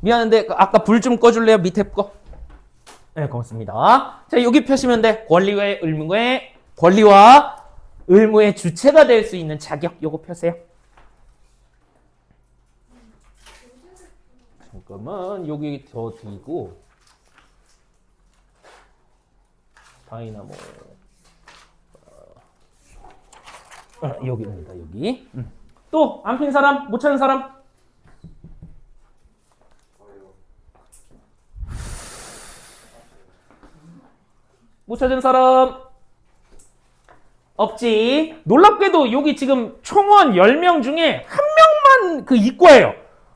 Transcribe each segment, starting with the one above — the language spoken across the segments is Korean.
미안한데 아까 불 좀 꺼줄래요? 밑에 거. 네, 고맙습니다. 자, 여기 펴시면 돼. 권리와 의무의 주체가 될 수 있는 자격 요거 펴세요. 잠깐만 여기 더 뒤고 다이나모 여기입니다. 여기. 또 안 핀 사람? 못 찾은 사람? 못 찾은 사람? 없지. 놀랍게도 여기 지금 총원 10명 중에 한 명만 그 이과예요.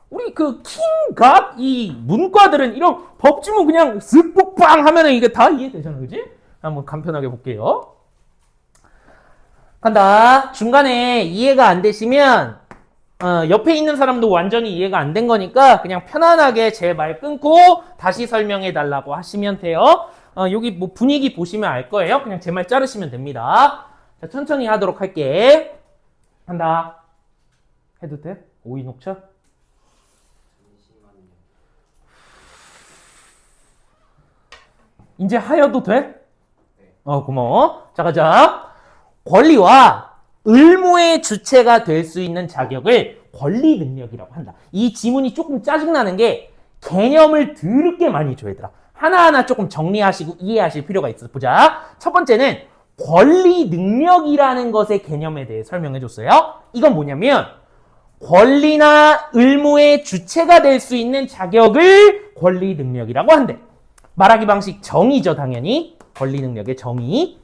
우리 그 킹갓 이 문과들은 이런 법지문 그냥 쓱 폭빵 하면은 이게 다 이해되잖아. 그지? 한번 간편하게 볼게요. 간다. 중간에 이해가 안 되시면 옆에 있는 사람도 완전히 이해가 안 된 거니까 그냥 편안하게 제 말 끊고 다시 설명해 달라고 하시면 돼요. 여기 뭐 분위기 보시면 알 거예요. 그냥 제 말 자르시면 됩니다. 자, 천천히 하도록 할게. 한다. 해도 돼? 오이 녹차? 이제 하여도 돼? 고마워. 자, 가자. 권리와 의무의 주체가 될 수 있는 자격을 권리 능력이라고 한다. 이 지문이 조금 짜증나는 게 개념을 더럽게 많이 줘, 얘들아. 하나하나 조금 정리하시고 이해하실 필요가 있어. 보자. 첫 번째는 권리 능력이라는 것의 개념에 대해 설명해 줬어요. 이건 뭐냐면 권리나 의무의 주체가 될 수 있는 자격을 권리 능력이라고 한대. 말하기 방식 정의죠, 당연히. 권리 능력의 정의.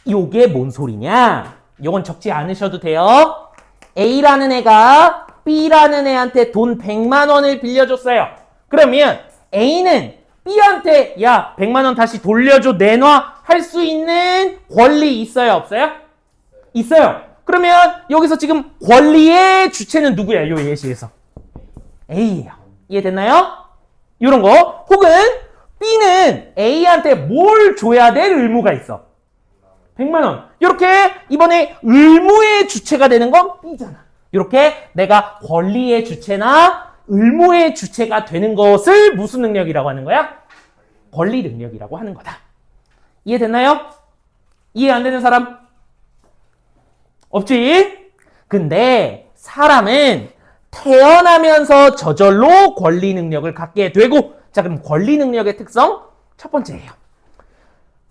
요게 뭔 소리냐? 요건 적지 않으셔도 돼요. A라는 애가 B라는 애한테 돈 100만 원을 빌려줬어요. 그러면 A는 B한테 야 100만 원 다시 돌려줘 내놔 할 수 있는 권리 있어요? 없어요? 있어요. 그러면 여기서 지금 권리의 주체는 누구야? 요 예시에서 A예요. 이해됐나요? 이런 거. 혹은 B는 A한테 뭘 줘야 될 의무가 있어. 100만 원. 이렇게 이번에 의무의 주체가 되는 건 B잖아. 이렇게 내가 권리의 주체나 의무의 주체가 되는 것을 무슨 능력이라고 하는 거야? 권리 능력이라고 하는 거다. 이해됐나요? 이해 안 되는 사람? 없지? 근데 사람은 태어나면서 저절로 권리 능력을 갖게 되고, 자, 그럼 권리 능력의 특성 첫 번째예요.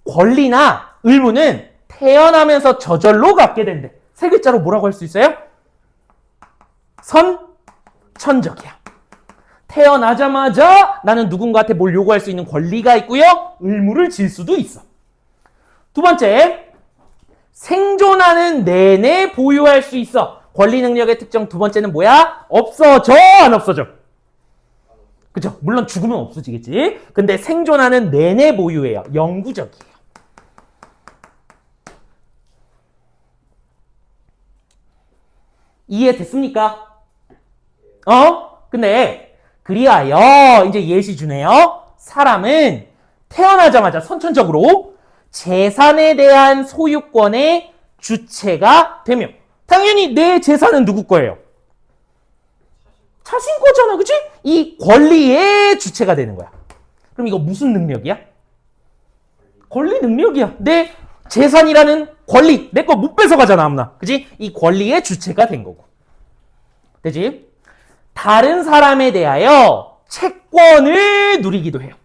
권리나 의무는 태어나면서 저절로 갖게 된대. 세 글자로 뭐라고 할 수 있어요? 선천적이야. 태어나자마자 나는 누군가한테 뭘 요구할 수 있는 권리가 있고요. 의무를 질 수도 있어. 두 번째, 생존하는 내내 보유할 수 있어. 권리 능력의 특정 두 번째는 뭐야? 없어져, 안 없어져? 그죠? 물론 죽으면 없어지겠지. 근데 생존하는 내내 보유해요. 영구적이에요. 이해됐습니까? 근데 그리하여 이제 예시 주네요. 사람은 태어나자마자 선천적으로 재산에 대한 소유권의 주체가 되며, 당연히 내 재산은 누구 거예요? 자신 거잖아, 그치? 이 권리의 주체가 되는 거야. 그럼 이거 무슨 능력이야? 권리 능력이야. 내 재산이라는 권리, 내 거 못 뺏어가잖아, 아무나. 그치? 이 권리의 주체가 된 거고. 되지? 다른 사람에 대하여 채권을 누리기도 해요.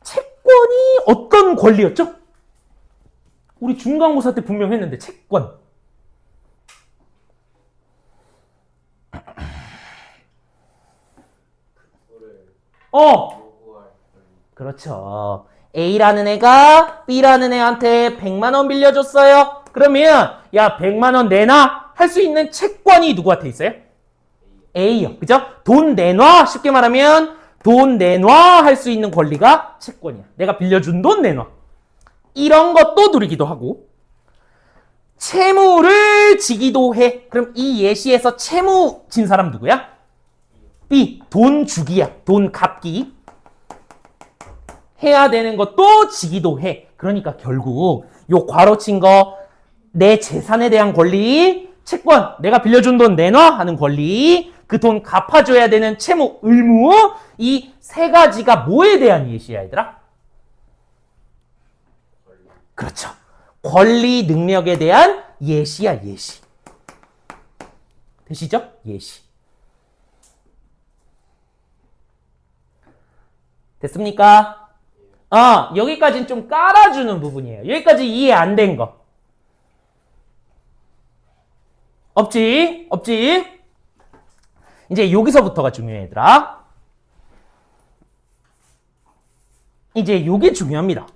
채권이 어떤 권리였죠? 우리 중간고사 때 분명 했는데, 채권. 그렇죠. A라는 애가 B라는 애한테 100만 원 빌려줬어요. 그러면 야 100만 원 내놔 할 수 있는 채권이 누구한테 있어요? A요. 그죠? 돈 내놔. 쉽게 말하면 돈 내놔 할 수 있는 권리가 채권이야. 내가 빌려준 돈 내놔. 이런 것도 누리기도 하고, 채무를 지기도 해. 그럼 이 예시에서 채무 진 사람 누구야? B. 돈 주기야. 돈 갚기. 해야 되는 것도 지기도 해. 그러니까 결국 요 괄호 친 거 내 재산에 대한 권리, 채권, 내가 빌려준 돈 내놔 하는 권리, 그 돈 갚아줘야 되는 채무, 의무, 이 세 가지가 뭐에 대한 예시야, 얘들아? 그렇죠. 권리 능력에 대한 예시야, 예시. 되시죠? 예시. 됐습니까? 여기까지는 좀 깔아주는 부분이에요. 여기까지 이해 안 된 거. 없지? 없지? 이제 여기서부터가 중요해, 얘들아. 이제 요게 중요합니다.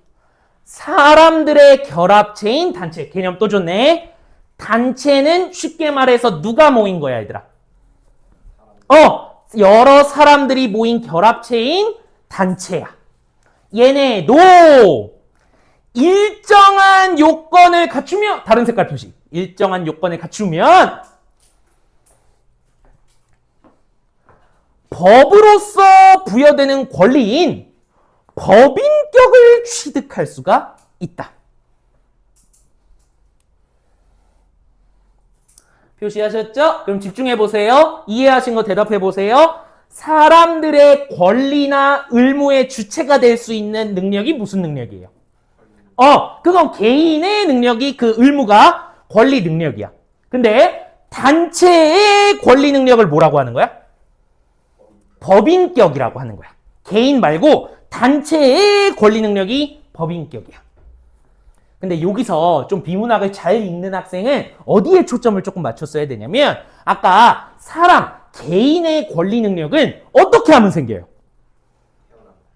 사람들의 결합체인 단체. 개념 또 좋네. 단체는 쉽게 말해서 누가 모인 거야, 얘들아? 여러 사람들이 모인 결합체인 단체야. 얘네도 일정한 요건을 갖추면, 다른 색깔 표시. 일정한 요건을 갖추면 법으로서 부여되는 권리인 법인격을 취득할 수가 있다. 표시하셨죠? 그럼 집중해 보세요. 이해하신 거 대답해 보세요. 사람들의 권리나 의무의 주체가 될 수 있는 능력이 무슨 능력이에요? 그건 개인의 능력이 그 의무가 권리 능력이야. 근데 단체의 권리 능력을 뭐라고 하는 거야? 법인격이라고 하는 거야. 개인 말고 단체의 권리 능력이 법인격이야. 근데 여기서 좀 비문학을 잘 읽는 학생은 어디에 초점을 조금 맞췄어야 되냐면 아까 사람, 개인의 권리 능력은 어떻게 하면 생겨요?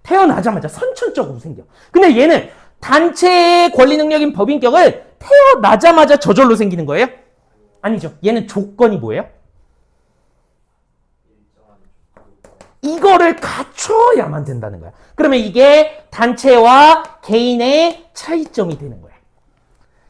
태어나자마자 선천적으로 생겨. 근데 얘는 단체의 권리 능력인 법인격을 태어나자마자 저절로 생기는 거예요? 아니죠. 얘는 조건이 뭐예요? 이거를 갖춰야만 된다는 거야. 그러면 이게 단체와 개인의 차이점이 되는 거야.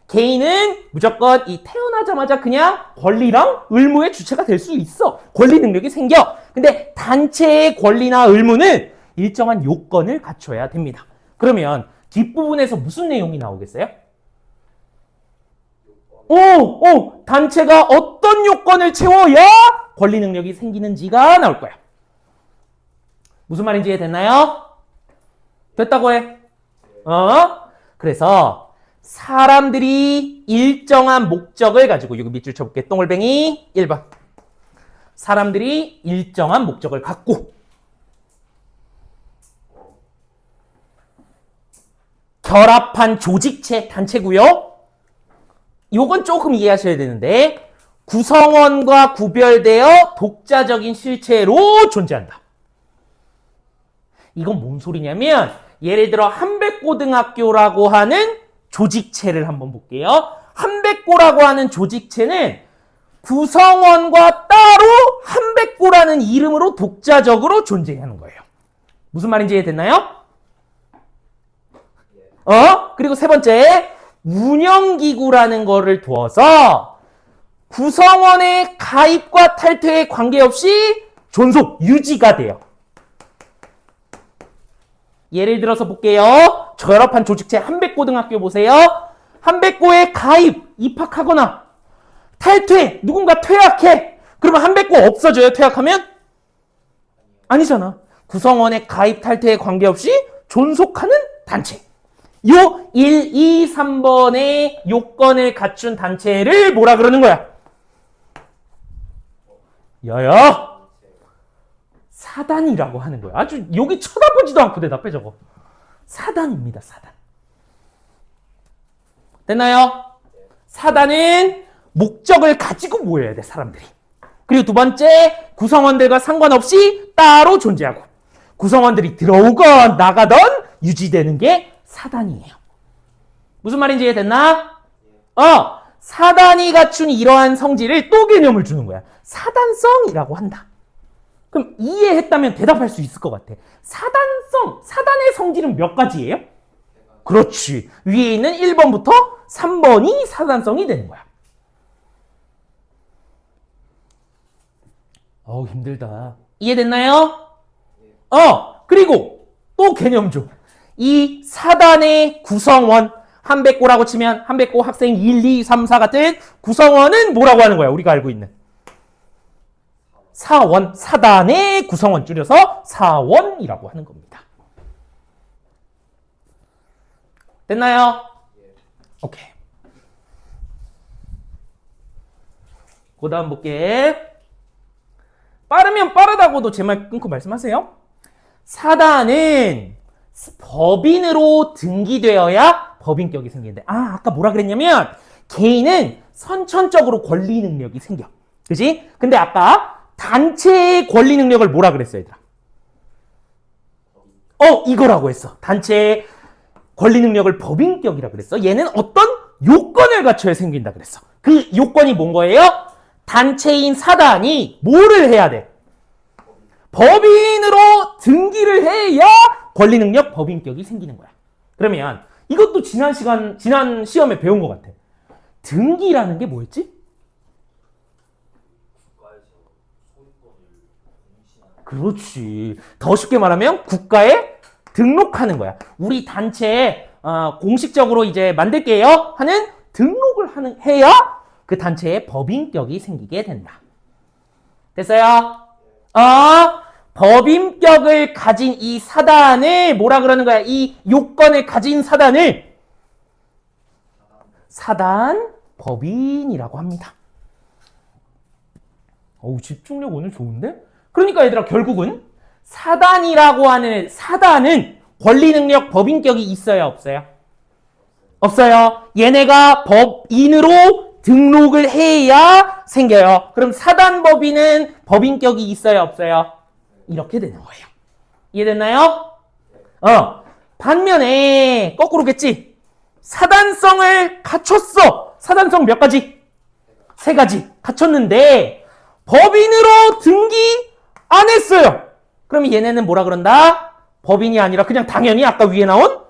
개인은 무조건 이 태어나자마자 그냥 권리랑 의무의 주체가 될 수 있어. 권리 능력이 생겨. 근데 단체의 권리나 의무는 일정한 요건을 갖춰야 됩니다. 그러면 뒷부분에서 무슨 내용이 나오겠어요? 단체가 어떤 요건을 채워야 권리 능력이 생기는지가 나올 거야. 무슨 말인지 이해됐나요? 됐다고 해. 그래서 사람들이 일정한 목적을 가지고 여기 밑줄 쳐볼게. 똥을뱅이 1번. 사람들이 일정한 목적을 갖고 결합한 조직체, 단체고요. 요건 조금 이해하셔야 되는데 구성원과 구별되어 독자적인 실체로 존재한다. 이건 뭔 소리냐면 예를 들어 한백고등학교라고 하는 조직체를 한번 볼게요. 한백고라고 하는 조직체는 구성원과 따로 한백고라는 이름으로 독자적으로 존재하는 거예요. 무슨 말인지 이해됐나요? 그리고 세 번째, 운영기구라는 거를 두어서 구성원의 가입과 탈퇴에 관계없이 존속, 유지가 돼요. 예를 들어서 볼게요. 결합한 조직체 한백고등학교 보세요. 한백고에 가입, 입학하거나 탈퇴, 누군가 퇴학해. 그러면 한백고 없어져요, 퇴학하면? 아니잖아. 구성원의 가입, 탈퇴에 관계없이 존속하는 단체. 요 1, 2, 3번의 요건을 갖춘 단체를 뭐라 그러는 거야? 야야! 사단이라고 하는 거야. 아주 여기 쳐다보지도 않고 대답해 저거. 사단입니다. 사단. 됐나요? 사단은 목적을 가지고 모여야 돼. 사람들이. 그리고 두 번째, 구성원들과 상관없이 따로 존재하고 구성원들이 들어오건 나가던 유지되는 게 사단이에요. 무슨 말인지 이해됐나? 사단이 갖춘 이러한 성질을 또 개념을 주는 거야. 사단성이라고 한다. 그럼 이해했다면 대답할 수 있을 것 같아. 사단성, 사단의 성질은 몇 가지예요? 그렇지. 위에 있는 1번부터 3번이 사단성이 되는 거야. 힘들다. 이해됐나요? 그리고 또 개념 줘. 이 사단의 구성원, 한백고라고 치면 한백고 학생 1, 2, 3, 4 같은 구성원은 뭐라고 하는 거야? 우리가 알고 있는 사원, 사단의 구성원 줄여서 사원이라고 하는 겁니다. 됐나요? 오케이. 그 다음 볼게. 빠르면 빠르다고도 제 말 끊고 말씀하세요. 사단은 법인으로 등기되어야 법인격이 생기는데, 아까 뭐라 그랬냐면 개인은 선천적으로 권리 능력이 생겨. 그지? 근데 아까 단체의 권리 능력을 뭐라 그랬어, 얘들아? 이거라고 했어. 단체의 권리 능력을 법인격이라 그랬어. 얘는 어떤 요건을 갖춰야 생긴다 그랬어. 그 요건이 뭔 거예요? 단체인 사단이 뭐를 해야 돼? 법인으로 등기를 해야 권리 능력 법인격이 생기는 거야. 그러면 이것도 지난 시험에 배운 것 같아. 등기라는 게 뭐였지? 그렇지. 더 쉽게 말하면 국가에 등록하는 거야. 우리 단체에 공식적으로 이제 만들게요 하는 등록을 해야 그 단체의 법인격이 생기게 된다. 됐어요? 법인격을 가진 이 사단을 뭐라 그러는 거야? 이 요건을 가진 사단을 사단 법인이라고 합니다. 집중력 오늘 좋은데? 그러니까 얘들아 결국은 사단이라고 하는 사단은 권리 능력 법인격이 있어요, 없어요? 없어요. 얘네가 법인으로 등록을 해야 생겨요. 그럼 사단법인은 법인격이 있어요, 없어요? 이렇게 되는 거예요. 이해됐나요? 반면에 거꾸로겠지. 사단성을 갖췄어. 사단성 몇 가지? 3가지 갖췄는데 법인으로 등기 안 했어요. 그럼 얘네는 뭐라 그런다? 법인이 아니라 그냥 당연히 아까 위에 나온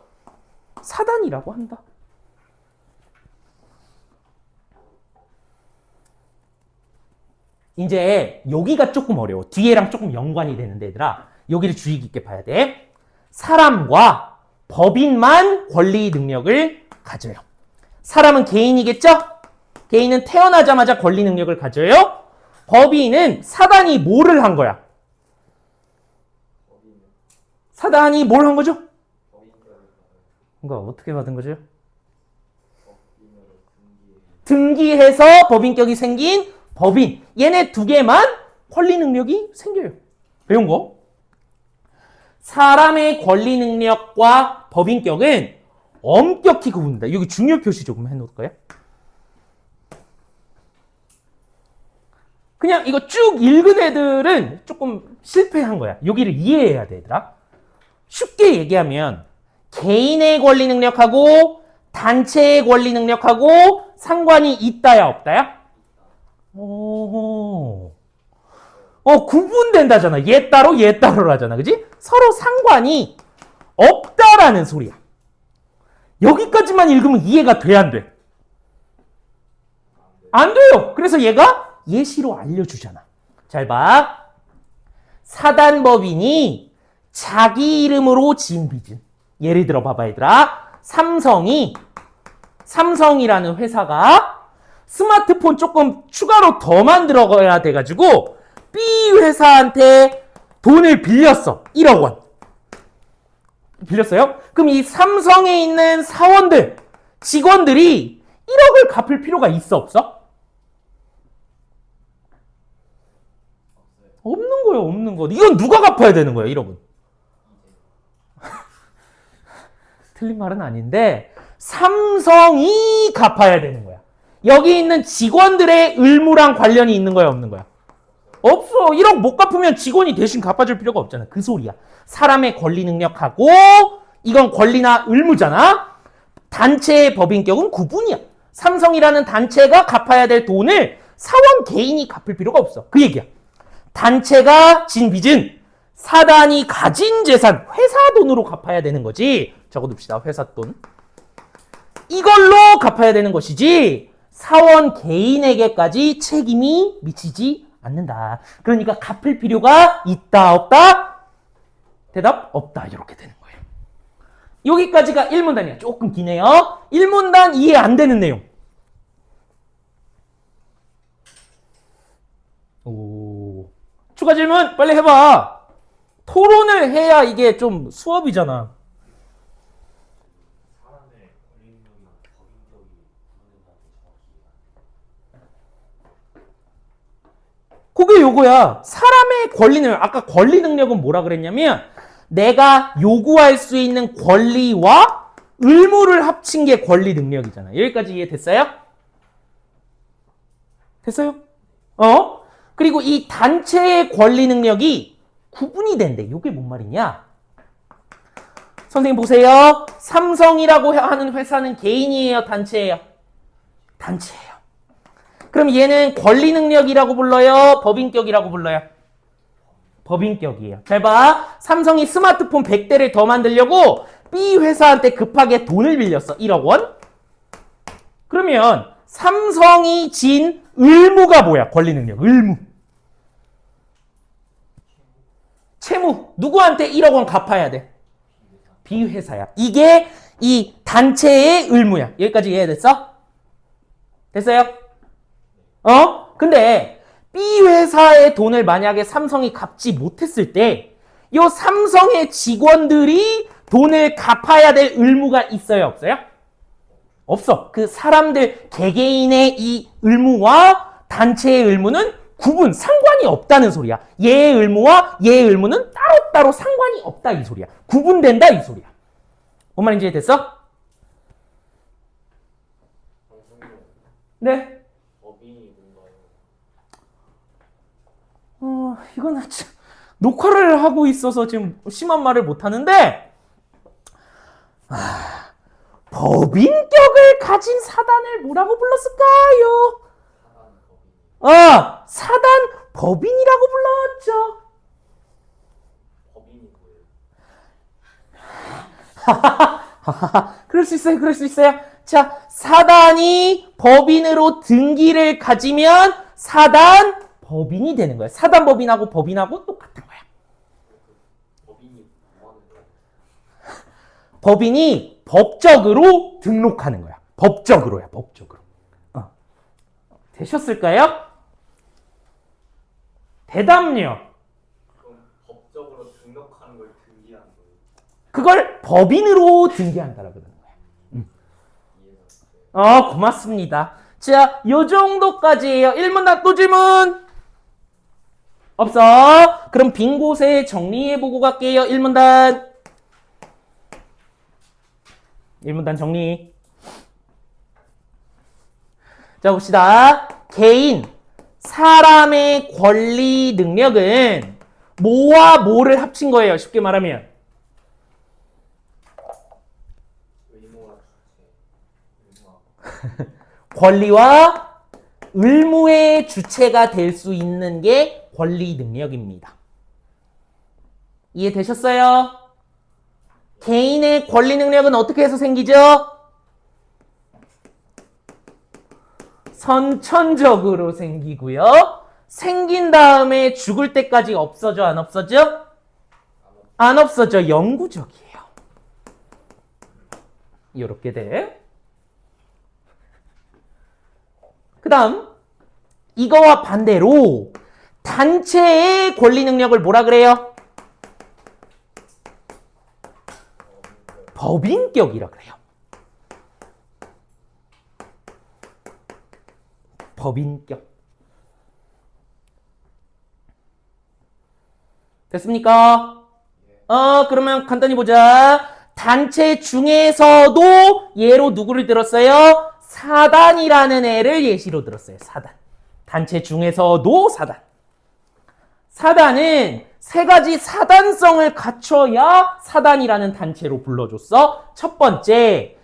사단이라고 한다. 이제 여기가 조금 어려워. 뒤에랑 조금 연관이 되는데 얘들아 여기를 주의 깊게 봐야 돼. 사람과 법인만 권리 능력을 가져요. 사람은 개인이겠죠? 개인은 태어나자마자 권리 능력을 가져요. 법인은 사단이 뭐를 한 거야? 사단이 뭘 한 거죠? 그러니까 어떻게 받은 거죠? 등기해서 법인격이 생긴 법인. 얘네 2개만 권리 능력이 생겨요. 배운 거? 사람의 권리 능력과 법인격은 엄격히 구분된다. 여기 중요 표시 조금 해놓을까요? 그냥 이거 쭉 읽은 애들은 조금 실패한 거야. 여기를 이해해야 돼, 얘들아. 쉽게 얘기하면 개인의 권리 능력하고 단체의 권리 능력하고 상관이 있다야 없다야? 구분된다잖아. 얘 따로 얘 따로라잖아. 그지? 서로 상관이 없다라는 소리야. 여기까지만 읽으면 이해가 돼, 안 돼? 안 돼요. 그래서 얘가 예시로 알려주잖아. 잘 봐. 사단법인이 자기 이름으로 지은 빚은, 예를 들어 봐봐 얘들아. 삼성이라는 회사가 스마트폰 조금 추가로 더 만들어야 돼가지고 B 회사한테 돈을 빌렸어. 1억 원. 빌렸어요? 그럼 이 삼성에 있는 사원들, 직원들이 1억을 갚을 필요가 있어, 없어? 없는 거예요, 없는 거. 이건 누가 갚아야 되는 거예요, 1억은? 틀린 말은 아닌데 삼성이 갚아야 되는 거야. 여기 있는 직원들의 의무랑 관련이 있는 거야, 없는 거야? 없어. 1억 못 갚으면 직원이 대신 갚아줄 필요가 없잖아. 그 소리야. 사람의 권리 능력하고 이건 권리나 의무잖아. 단체의 법인격은 구분이야. 삼성이라는 단체가 갚아야 될 돈을 사원 개인이 갚을 필요가 없어. 그 얘기야. 단체가 진 빚은 사단이 가진 재산, 회사 돈으로 갚아야 되는 거지. 적어둡시다. 회사 돈. 이걸로 갚아야 되는 것이지 사원 개인에게까지 책임이 미치지 않는다. 그러니까 갚을 필요가 있다, 없다? 대답 없다. 이렇게 되는 거예요. 여기까지가 1문단이야. 조금 기네요. 1문단 이해 안 되는 내용. 오. 추가 질문 빨리 해봐. 토론을 해야 이게 좀 수업이잖아. 그게 요거야. 사람의 권리는 아까 권리 능력은 뭐라 그랬냐면 내가 요구할 수 있는 권리와 의무를 합친 게 권리 능력이잖아. 여기까지 이해됐어요? 됐어요? 그리고 이 단체의 권리 능력이 구분이 된대. 요게 뭔 말이냐? 선생님 보세요. 삼성이라고 하는 회사는 개인이에요? 단체예요? 단체예요. 그럼 얘는 권리 능력이라고 불러요? 법인격이라고 불러요? 법인격이에요. 잘 봐. 삼성이 스마트폰 100대를 더 만들려고 B 회사한테 급하게 돈을 빌렸어. 1억 원. 그러면 삼성이 진 의무가 뭐야? 권리 능력. 의무. 채무. 누구한테 1억 원 갚아야 돼? B 회사야. 이게 이 단체의 의무야. 여기까지 이해됐어? 됐어요? 근데 B 회사의 돈을 만약에 삼성이 갚지 못했을 때 이 삼성의 직원들이 돈을 갚아야 될 의무가 있어요? 없어요? 없어. 그 사람들 개개인의 이 의무와 단체의 의무는 구분, 상관이 없다는 소리야. 얘의 의무와 얘의 의무는 따로따로 상관이 없다 이 소리야. 구분된다 이 소리야. 뭔 말인지 이해됐어? 네? 이건 녹화를 하고 있어서 지금 심한 말을 못하는데 법인격을 가진 사단을 뭐라고 불렀을까요? 사단 법인이라고 불렀죠. 그럴 수 있어요. 그럴 수 있어요. 자, 사단이 법인으로 등기를 가지면 사단 법인이 되는 거야. 사단 법인하고 법인하고 똑같은 거야. 법인이 법적으로 등록하는 거야. 법적으로야. 법적으로. 되셨을까요? 대답요. 그럼 법적으로 등록하는 걸 등기하는 거예요? 그걸 법인으로 등기한다라고 그러는 거야. 고맙습니다. 자, 요 정도까지예요. 1문단 또 질문? 없어. 그럼 빈 곳에 정리해보고 갈게요. 1문단. 1문단 정리. 자, 봅시다. 개인, 사람의 권리 능력은 뭐와 뭐를 합친 거예요? 쉽게 말하면. 권리와 의무의 주체가 될 수 있는 게 권리 능력입니다. 이해되셨어요? 개인의 권리 능력은 어떻게 해서 생기죠? 선천적으로 생기고요. 생긴 다음에 죽을 때까지 없어져, 안 없어져? 안 없어져. 영구적이에요. 이렇게 돼. 그 다음 이거와 반대로 단체의 권리 능력을 뭐라 그래요? 법인격이라 그래요. 법인격. 됐습니까? 그러면 간단히 보자. 단체 중에서도 예로 누구를 들었어요? 사단이라는 애를 예시로 들었어요. 사단. 단체 중에서도 사단. 사단은 세 가지 사단성을 갖춰야 사단이라는 단체로 불러줬어. 첫 번째,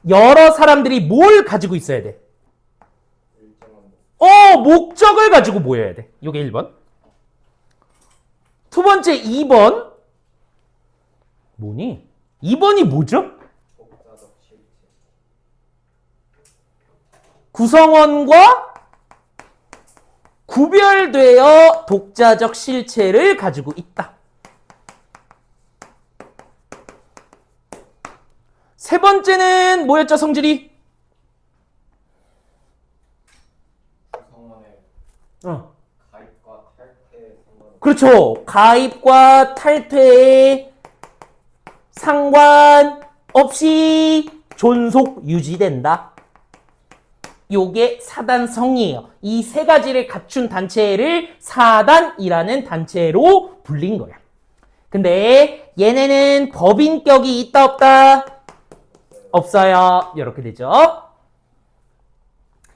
여러 사람들이 뭘 가지고 있어야 돼? 목적을 가지고 모여야 돼. 요게 1번. 두 번째, 2번. 뭐니? 2번이 뭐죠? 구성원과 구별되어 독자적 실체를 가지고 있다. 세 번째는 뭐였죠, 성질이? 구성원의 가입과 탈퇴 상관. 그렇죠. 가입과 탈퇴에 상관없이 존속 유지된다. 요게 사단성이에요. 이 세 가지를 갖춘 단체를 사단이라는 단체로 불린 거야. 근데 얘네는 법인격이 있다 없다? 없어요. 이렇게 되죠.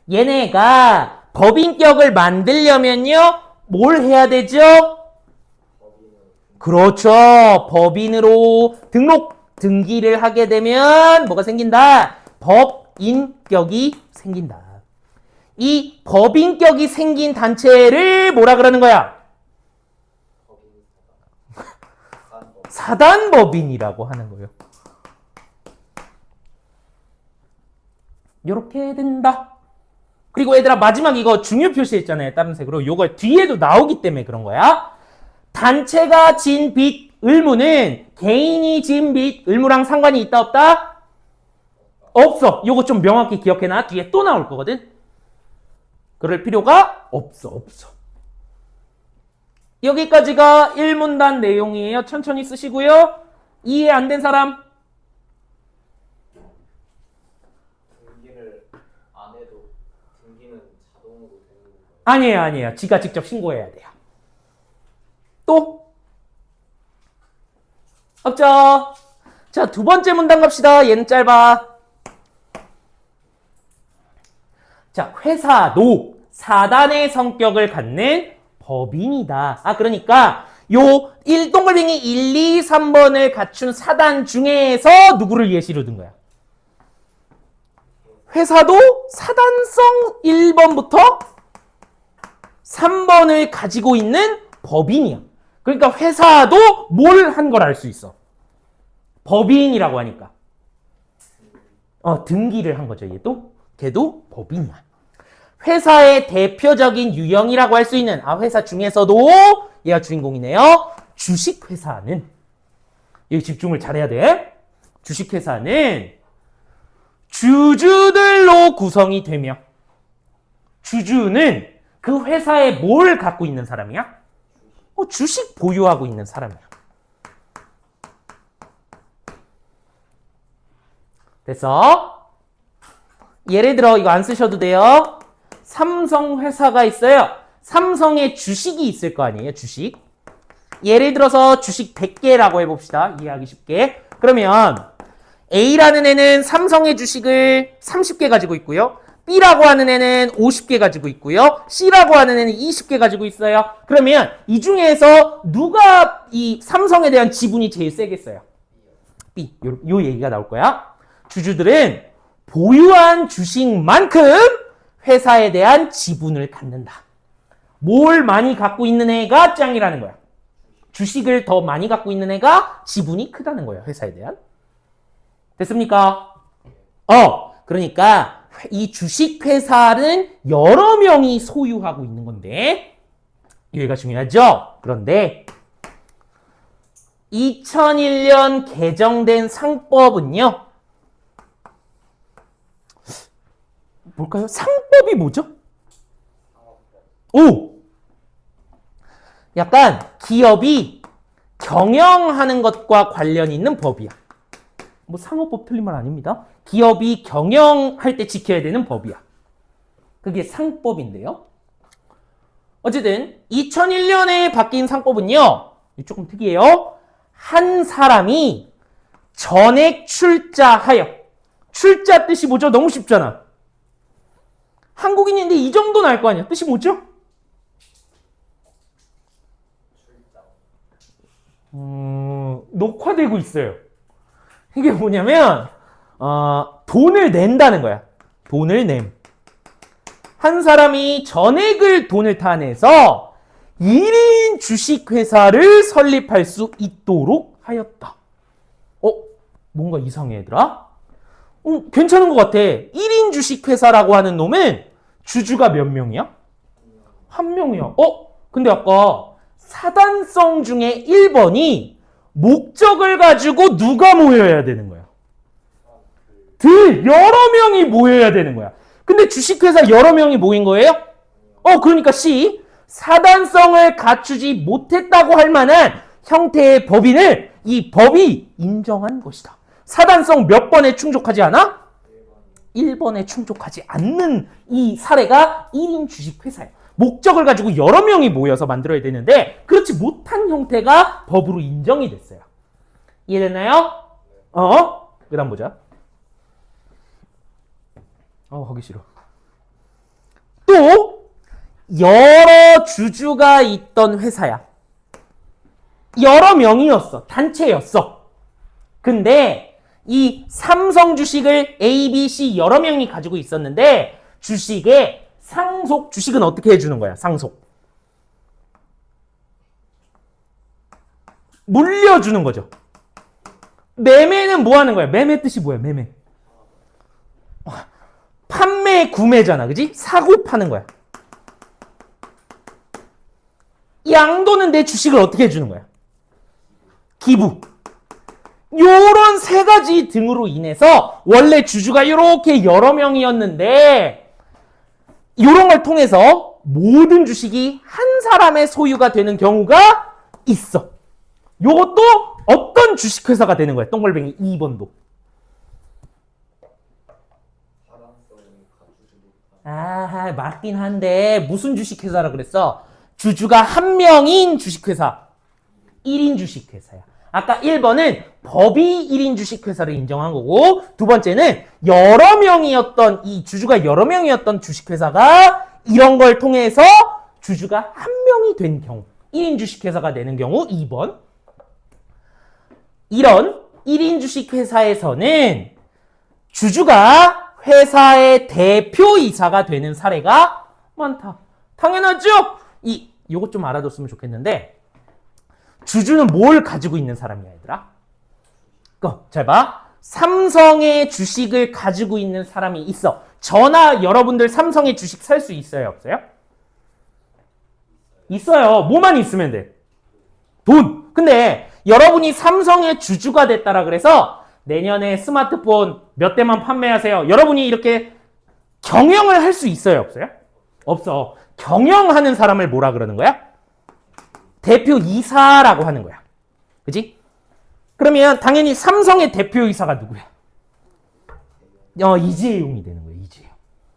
얘네가 법인격을 만들려면요, 뭘 해야 되죠? 그렇죠. 법인으로 등기를 하게 되면 뭐가 생긴다? 법인격이 생긴다. 이 법인격이 생긴 단체를 뭐라 그러는 거야? 사단법인이라고 하는 거예요. 이렇게 된다. 그리고 얘들아, 마지막 이거 중요 표시했잖아요. 다른 색으로. 요거 뒤에도 나오기 때문에 그런 거야. 단체가 진 빚 의무는 개인이 진 빚 의무랑 상관이 있다 없다? 없어. 요거 좀 명확히 기억해놔. 뒤에 또 나올 거거든. 그럴 필요가 없어. 여기까지가 1문단 내용이에요. 천천히 쓰시고요. 이해 안 된 사람? 등기를 안 해도 등기는 자동으로 되는 건가요? 아니에요. 지가 직접 신고해야 돼요. 또? 없죠? 자, 두 번째 문단 갑시다. 얘는 짧아. 자, 회사도 사단의 성격을 갖는 법인이다. 그러니까 요 1동글뱅이 1, 2, 3번을 갖춘 사단 중에서 누구를 예시로 든 거야? 회사도 사단성 1번부터 3번을 가지고 있는 법인이야. 그러니까 회사도 뭘 한 걸 알 수 있어? 법인이라고 하니까. 등기를 한 거죠. 걔도 법인이야. 회사의 대표적인 유형이라고 할 수 있는 회사 중에서도 얘가 주인공이네요. 주식회사는, 여기 집중을 잘해야 돼. 주식회사는 주주들로 구성이 되며, 주주는 그 회사에 뭘 갖고 있는 사람이야? 주식 보유하고 있는 사람이야. 됐어? 예를 들어 이거 안 쓰셔도 돼요. 삼성회사가 있어요. 삼성에 주식이 있을 거 아니에요, 주식. 예를 들어서 주식 100개라고 해봅시다. 이해하기 쉽게. 그러면 A라는 애는 삼성의 주식을 30개 가지고 있고요. B라고 하는 애는 50개 가지고 있고요. C라고 하는 애는 20개 가지고 있어요. 그러면 이 중에서 누가 이 삼성에 대한 지분이 제일 세겠어요? B. 요 얘기가 나올 거야. 주주들은 보유한 주식만큼 회사에 대한 지분을 갖는다. 뭘 많이 갖고 있는 애가 짱이라는 거야. 주식을 더 많이 갖고 있는 애가 지분이 크다는 거야, 회사에 대한. 됐습니까? 그러니까 이 주식회사는 여러 명이 소유하고 있는 건데, 여기가 중요하죠? 그런데 2001년 개정된 상법은요, 뭘까요? 상법이 뭐죠? 약간 기업이 경영하는 것과 관련 있는 법이야. 상업법 틀린 말 아닙니다. 기업이 경영할 때 지켜야 되는 법이야. 그게 상법인데요. 어쨌든 2001년에 바뀐 상법은요, 조금 특이해요. 한 사람이 전액 출자하여. 출자 뜻이 뭐죠? 너무 쉽잖아. 한국인인데 이 정도는 알 거 아니야. 뜻이 뭐죠? 녹화되고 있어요. 이게 뭐냐면 돈을 낸다는 거야. 돈을 냄. 한 사람이 전액을 돈을 타내서 1인 주식회사를 설립할 수 있도록 하였다. 뭔가 이상해, 얘들아? 괜찮은 것 같아. 1인 주식회사라고 하는 놈은 주주가 몇 명이야? 한 명이야. 근데 아까 사단성 중에 1번이 목적을 가지고 누가 모여야 되는 거야? 여러 명이 모여야 되는 거야. 근데 주식회사 여러 명이 모인 거예요? 그러니까 C. 사단성을 갖추지 못했다고 할 만한 형태의 법인을 이 법이 인정한 것이다. 사단성 몇 번에 충족하지 않아? 1번에 충족하지 않는 이 사례가 1인 주식회사예요. 목적을 가지고 여러 명이 모여서 만들어야 되는데 그렇지 못한 형태가 법으로 인정이 됐어요. 이해됐나요? 그 다음 보자. 하기 싫어. 또 여러 주주가 있던 회사야. 여러 명이었어. 단체였어. 근데 이 삼성 주식을 A, B, C 여러 명이 가지고 있었는데 주식의 상속, 주식은 어떻게 해주는 거야? 상속. 물려주는 거죠. 매매는 뭐 하는 거야? 매매 뜻이 뭐야? 매매. 판매, 구매잖아. 그지? 사고 파는 거야. 양도는 내 주식을 어떻게 해주는 거야? 기부. 요런 세 가지 등으로 인해서 원래 주주가 이렇게 여러 명이었는데 요런 걸 통해서 모든 주식이 한 사람의 소유가 되는 경우가 있어. 요것도 어떤 주식회사가 되는 거야? 동글뱅이 2번도. 맞긴 한데 무슨 주식회사라 그랬어? 주주가 한 명인 주식회사. 1인 주식회사야. 아까 1번은 법이 1인 주식회사를 인정한 거고 두 번째는 여러 명이었던 이 주주가 여러 명이었던 주식회사가 이런 걸 통해서 주주가 한 명이 된 경우 1인 주식회사가 되는 경우 2번. 이런 1인 주식회사에서는 주주가 회사의 대표이사가 되는 사례가 많다. 당연하죠? 요것 좀 알아뒀으면 좋겠는데 주주는 뭘 가지고 있는 사람이야, 얘들아? 잘 봐. 삼성의 주식을 가지고 있는 사람이 있어. 저나 여러분들 삼성의 주식 살 수 있어요, 없어요? 있어요. 뭐만 있으면 돼? 돈. 근데 여러분이 삼성의 주주가 됐다라 그래서 내년에 스마트폰 몇 대만 판매하세요. 여러분이 이렇게 경영을 할 수 있어요, 없어요? 없어. 경영하는 사람을 뭐라 그러는 거야? 대표이사라고 하는 거야. 그지? 그러면 당연히 삼성의 대표이사가 누구야? 이재용이 되는 거예요. 이재용.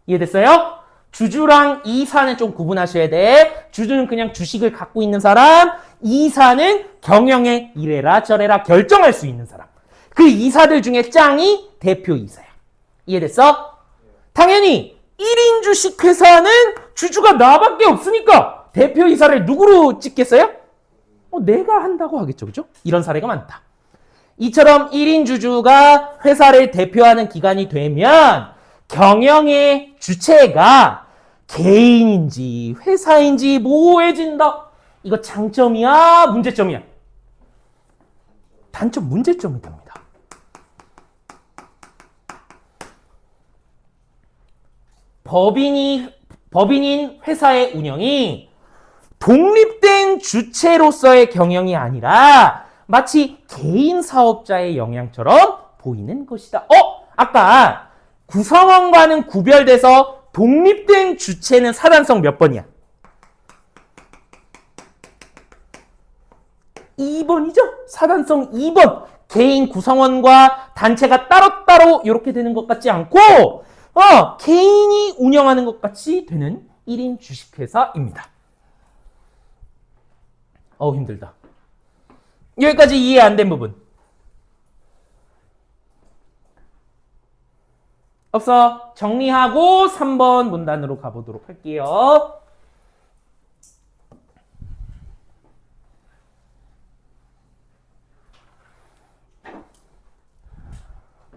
이해됐어요? 주주랑 이사는 좀 구분하셔야 돼. 주주는 그냥 주식을 갖고 있는 사람, 이사는 경영에 이래라 저래라 결정할 수 있는 사람. 그 이사들 중에 짱이 대표이사야. 이해됐어? 당연히 1인 주식회사는 주주가 나밖에 없으니까 대표이사를 누구로 찍겠어요? 내가 한다고 하겠죠. 그죠? 이런 사례가 많다. 이처럼 1인 주주가 회사를 대표하는 기간이 되면 경영의 주체가 개인인지 회사인지 모호해진다. 이거 장점이야? 문제점이야? 단점, 문제점이 됩니다. 법인인 회사의 운영이 독립된 주체로서의 경영이 아니라 마치 개인 사업자의 영향처럼 보이는 것이다. 아까 구성원과는 구별돼서 독립된 주체는 사단성 몇 번이야? 2번이죠? 사단성 2번. 개인 구성원과 단체가 따로따로 이렇게 되는 것 같지 않고 개인이 운영하는 것 같이 되는 1인 주식회사입니다. 힘들다. 여기까지 이해 안 된 부분 없어? 정리하고 3번 문단으로 가보도록 할게요.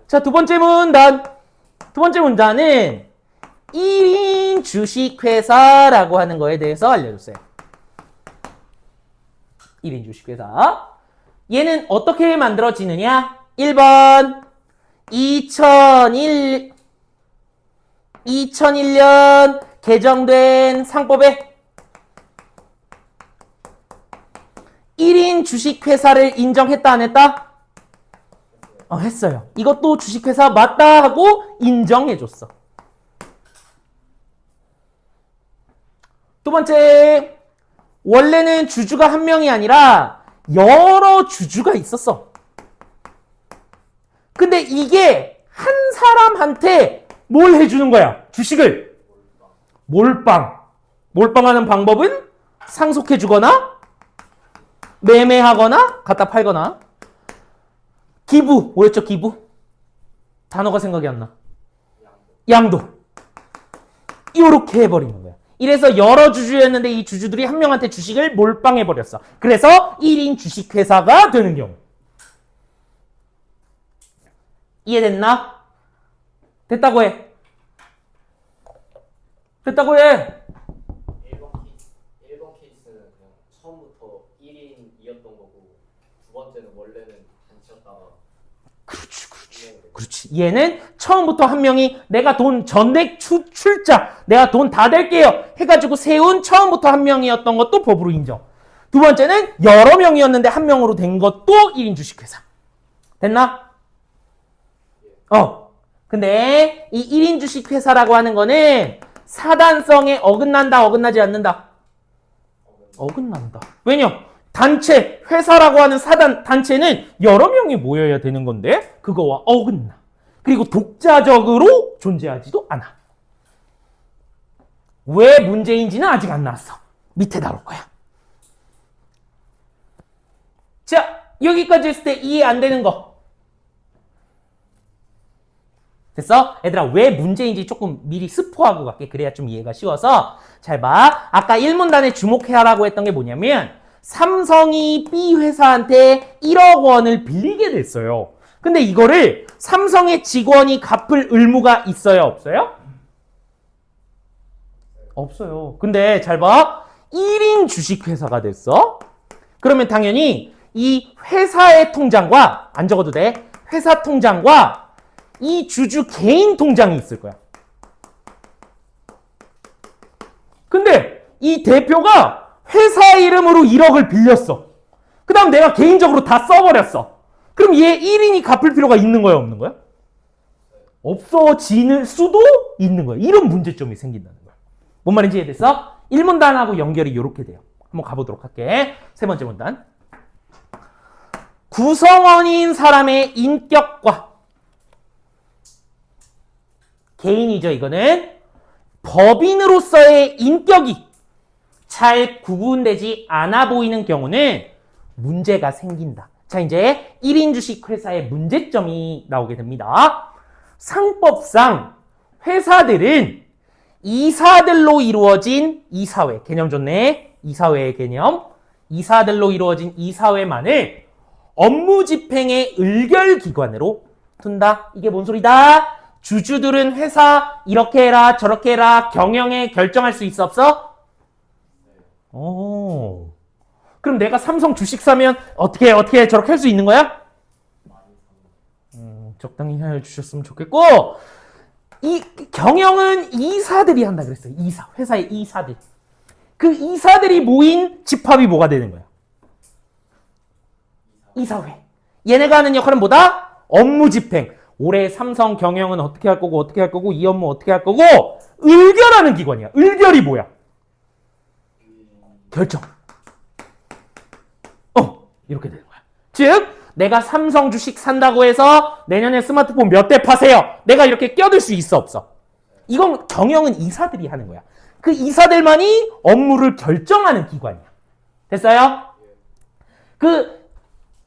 자, 두 번째 문단. 두 번째 문단은 1인 주식회사라고 하는 거에 대해서 알려줬어요. 1인 주식회사. 얘는 어떻게 만들어지느냐? 1번 2001년 개정된 상법에 1인 주식회사를 인정했다 안 했다? 했어요. 이것도 주식회사 맞다 하고 인정해줬어. 두 번째, 원래는 주주가 한 명이 아니라 여러 주주가 있었어. 근데 이게 한 사람한테 뭘 해주는 거야? 주식을 몰빵. 몰빵하는 방법은 상속해주거나 매매하거나 갖다 팔거나 기부. 뭐였죠? 기부? 단어가 생각이 안 나. 양도. 이렇게 해버리는 거야. 이래서 여러 주주였는데 이 주주들이 한 명한테 주식을 몰빵해버렸어. 그래서 1인 주식회사가 되는 경우. 이해됐나? 됐다고 해. 됐다고 해. 1번 케이스는 그냥 처음부터 1인이었던 거고 두 번째는 원래는 단체였다가 그렇지. 얘는 처음부터 한 명이 내가 돈 전액 출자, 내가 돈 다 댈게요 해가지고 세운 처음부터 한 명이었던 것도 법으로 인정. 두 번째는 여러 명이었는데 한 명으로 된 것도 1인 주식회사. 됐나? 근데 이 1인 주식회사라고 하는 거는 사단성에 어긋난다, 어긋나지 않는다? 어긋난다. 왜냐? 단체, 회사라고 하는 사단, 단체는 여러 명이 모여야 되는 건데 그거와 어긋나. 그리고 독자적으로 존재하지도 않아. 왜 문제인지는 아직 안 나왔어. 밑에 나올 거야. 자, 여기까지 했을 때 이해 안 되는 거. 됐어? 얘들아, 왜 문제인지 조금 미리 스포하고 갈게. 그래야 좀 이해가 쉬워서. 잘 봐. 아까 1문단에 주목해라고 했던 게 뭐냐면 삼성이 B 회사한테 1억 원을 빌리게 됐어요. 근데 이거를 삼성의 직원이 갚을 의무가 있어요? 없어요? 없어요. 근데 잘 봐. 1인 주식회사가 됐어. 그러면 당연히 이 회사의 통장과, 안 적어도 돼. 회사 통장과 이 주주 개인 통장이 있을 거야. 근데 이 대표가 회사 이름으로 1억을 빌렸어. 그 다음 내가 개인적으로 다 써버렸어. 그럼 얘 1인이 갚을 필요가 있는 거야, 없는 거야? 없어지는 수도 있는 거야. 이런 문제점이 생긴다는 거야. 뭔 말인지 이해됐어? 1문단하고 연결이 이렇게 돼요. 한번 가보도록 할게. 세 번째 문단. 구성원인 사람의 인격과 개인이죠, 이거는. 법인으로서의 인격이 잘 구분되지 않아 보이는 경우는 문제가 생긴다. 자, 이제 1인 주식회사의 문제점이 나오게 됩니다. 상법상 회사들은 이사들로 이루어진 이사회, 개념 좋네. 이사회의 개념. 이사들로 이루어진 이사회만을 업무 집행의 의결기관으로 둔다. 이게 뭔 소리다? 주주들은 회사 이렇게 해라 저렇게 해라 경영에 결정할 수 있어 없어? 오. 그럼 내가 삼성 주식 사면 어떻게 저렇게 할 수 있는 거야? 적당히 해주셨으면 좋겠고, 이 경영은 이사들이 한다 그랬어요. 이사, 회사의 이사들. 그 이사들이 모인 집합이 뭐가 되는 거야? 이사회. 얘네가 하는 역할은 뭐다? 업무 집행. 올해 삼성 경영은 어떻게 할 거고 이 업무 어떻게 할 거고 의결하는 기관이야. 의결이 뭐야? 결정. 이렇게 되는 거야. 즉 내가 삼성 주식 산다고 해서 내년에 스마트폰 몇 대 파세요. 내가 이렇게 껴들 수 있어 없어? 이건 경영은 이사들이 하는 거야. 그 이사들만이 업무를 결정하는 기관이야. 됐어요?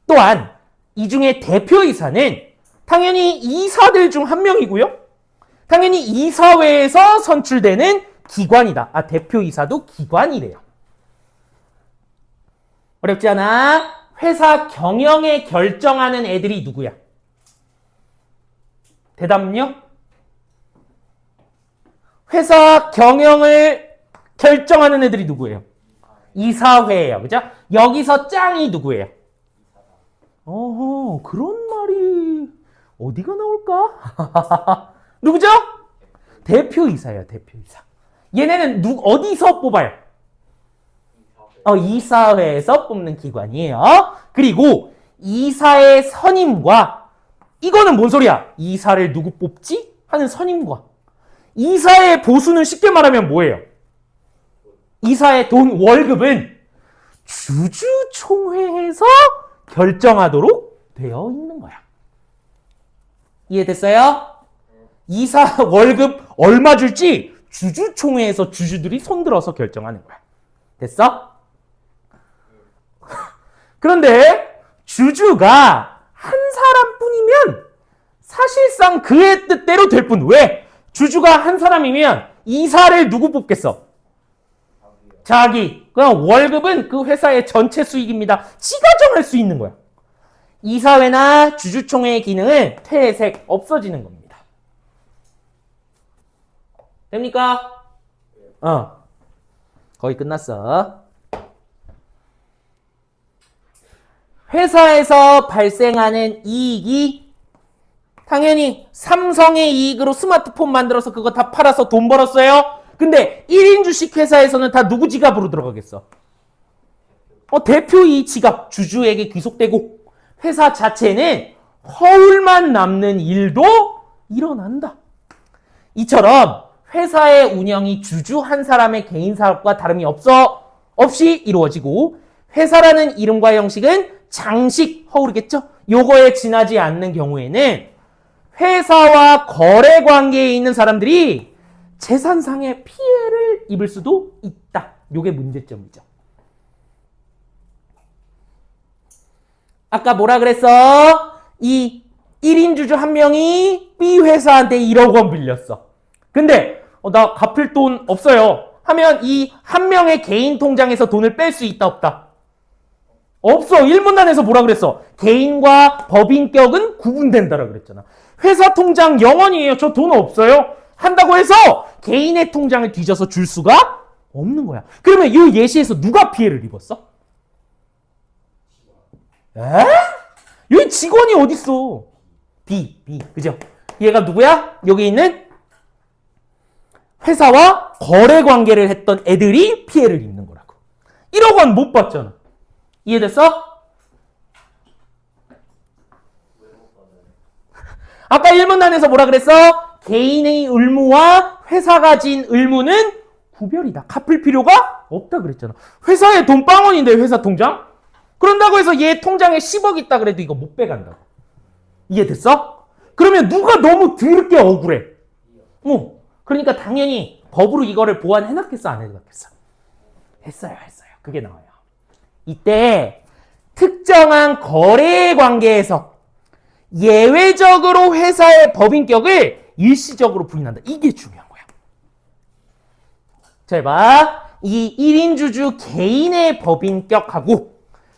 또한 이 중에 대표이사는 당연히 이사들 중 한 명이고요. 당연히 이사회에서 선출되는 기관이다. 대표이사도 기관이래요. 어렵지 않아? 회사 경영에 결정하는 애들이 누구야? 대답은요? 회사 경영을 결정하는 애들이 누구예요? 이사회예요. 그죠? 여기서 짱이 누구예요? 그런 말이 어디가 나올까? 누구죠? 대표이사예요. 대표이사. 얘네는 어디서 뽑아요? 이사회에서 뽑는 기관이에요. 그리고 이사의 선임과 이거는 뭔 소리야? 이사를 누구 뽑지? 하는 선임과 이사의 보수는 쉽게 말하면 뭐예요? 이사의 돈 월급은 주주총회에서 결정하도록 되어 있는 거야. 이해됐어요? 이사 월급 얼마 줄지 주주총회에서 주주들이 손들어서 결정하는 거야. 됐어? 그런데 주주가 한 사람뿐이면 사실상 그의 뜻대로 될 뿐. 왜? 주주가 한 사람이면 이사를 누구 뽑겠어? 자기. 그럼 월급은 그 회사의 전체 수익입니다. 지가 정할 수 있는 거야. 이사회나 주주총회의 기능은 퇴색 없어지는 겁니다. 됩니까? 거의 끝났어. 회사에서 발생하는 이익이 당연히 삼성의 이익으로 스마트폰 만들어서 그거 다 팔아서 돈 벌었어요. 근데 1인 주식 회사에서는 다 누구 지갑으로 들어가겠어? 대표이 지갑 주주에게 귀속되고 회사 자체는 허울만 남는 일도 일어난다. 이처럼 회사의 운영이 주주 한 사람의 개인 사업과 다름이 없이 이루어지고 회사라는 이름과 형식은 장식 허울이겠죠? 요거에 지나지 않는 경우에는 회사와 거래 관계에 있는 사람들이 재산상의 피해를 입을 수도 있다. 요게 문제점이죠. 아까 뭐라 그랬어? 이 1인 주주 한 명이 B 회사한테 1억 원 빌렸어. 근데 나 갚을 돈 없어요 하면 이 한 명의 개인 통장에서 돈을 뺄 수 있다 없다? 없어. 1문단에서 뭐라 그랬어? 개인과 법인격은 구분된다라고 그랬잖아. 회사 통장 0원이에요. 저 돈 없어요. 한다고 해서 개인의 통장을 뒤져서 줄 수가 없는 거야. 그러면 이 예시에서 누가 피해를 입었어? 여기 직원이 어딨어? B. 그죠? 얘가 누구야? 여기 있는 회사와 거래 관계를 했던 애들이 피해를 입는 거라고. 1억 원 못 받잖아. 이해됐어? 아까 1문단에서 뭐라 그랬어? 개인의 의무와 회사가 진 의무는 구별이다. 갚을 필요가 없다 그랬잖아. 회사에 돈 빵원인데 회사 통장? 그런다고 해서 얘 통장에 10억 있다 그래도 이거 못 빼간다고. 이해됐어? 그러면 누가 너무 더럽게 억울해? 그러니까 당연히 법으로 이거를 보완해놨겠어 안 해놨겠어? 했어요. 그게 나와요. 이때 특정한 거래 관계에서 예외적으로 회사의 법인격을 일시적으로 부인한다. 이게 중요한 거야. 잘 봐. 이 1인 주주 개인의 법인격하고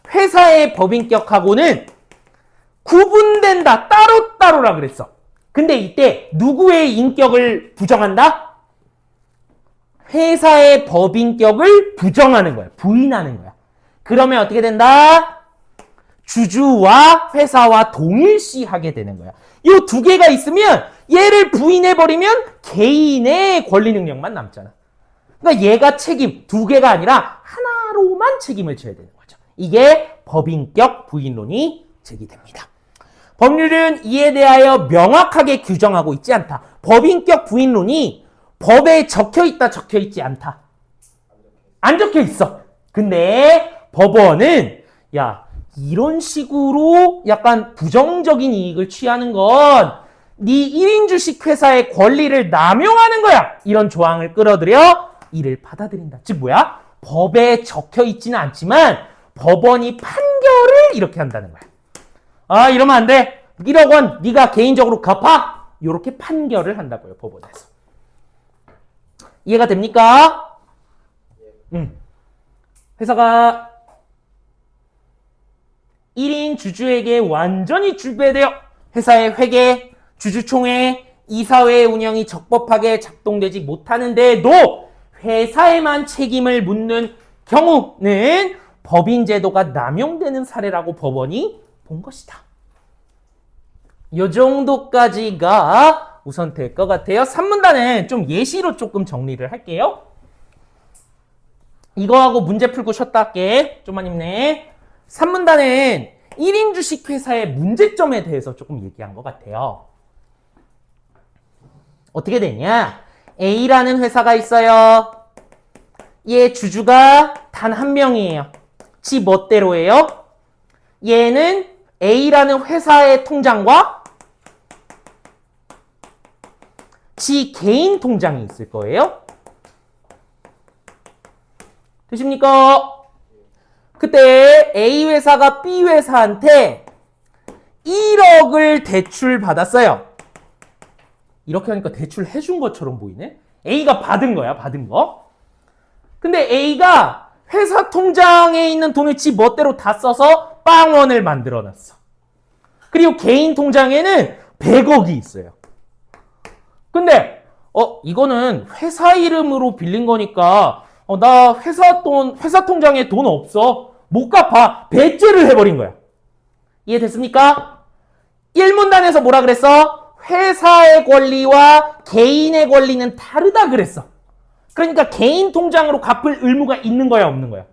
회사의 법인격하고는 구분된다. 따로따로라 그랬어. 근데 이때 누구의 인격을 부정한다? 회사의 법인격을 부정하는 거야. 부인하는 거야. 그러면 어떻게 된다? 주주와 회사와 동일시하게 되는 거야. 이 두 개가 있으면 얘를 부인해버리면 개인의 권리 능력만 남잖아. 그러니까 얘가 책임 두 개가 아니라 하나로만 책임을 져야 되는 거죠. 이게 법인격 부인론이 제기됩니다. 법률은 이에 대하여 명확하게 규정하고 있지 않다. 법인격 부인론이 법에 적혀있다 적혀있지 않다. 안 적혀있어. 근데 법원은 이런 식으로 약간 부정적인 이익을 취하는 건 네 1인 주식 회사의 권리를 남용하는 거야. 이런 조항을 끌어들여 이를 받아들인다. 즉 뭐야? 법에 적혀있지는 않지만 법원이 판결을 이렇게 한다는 거야. 이러면 안 돼. 1억 원 네가 개인적으로 갚아. 이렇게 판결을 한다고요. 법원에서. 이해가 됩니까? 회사가 1인 주주에게 완전히 주배되어 회사의 회계, 주주총회, 이사회의 운영이 적법하게 작동되지 못하는데도 회사에만 책임을 묻는 경우는 법인 제도가 남용되는 사례라고 법원이 본 것이다. 이 정도까지가 우선 될 것 같아요. 3문단은 좀 예시로 조금 정리를 할게요. 이거하고 문제 풀고 쉬었다 할게. 좀만 힘내. 3문단은 1인 주식 회사의 문제점에 대해서 조금 얘기한 것 같아요. 어떻게 되냐? A라는 회사가 있어요. 얘 주주가 단 한 명이에요. 지 멋대로예요. 얘는 A라는 회사의 통장과 지 개인 통장이 있을 거예요. 되십니까? 그때 A 회사가 B 회사한테 1억을 대출 받았어요. 이렇게 하니까 대출 해준 것처럼 보이네? A가 받은 거야, 받은 거. 근데 A가 회사 통장에 있는 돈을 지 멋대로 다 써서 빵원을 만들어 놨어. 그리고 개인 통장에는 100억이 있어요. 근데 이거는 회사 이름으로 빌린 거니까 나 회사 통장에 돈 없어. 못 갚아. 배째를 해버린 거야. 이해됐습니까? 1문단에서 뭐라 그랬어? 회사의 권리와 개인의 권리는 다르다 그랬어. 그러니까 개인 통장으로 갚을 의무가 있는 거야, 없는 거야?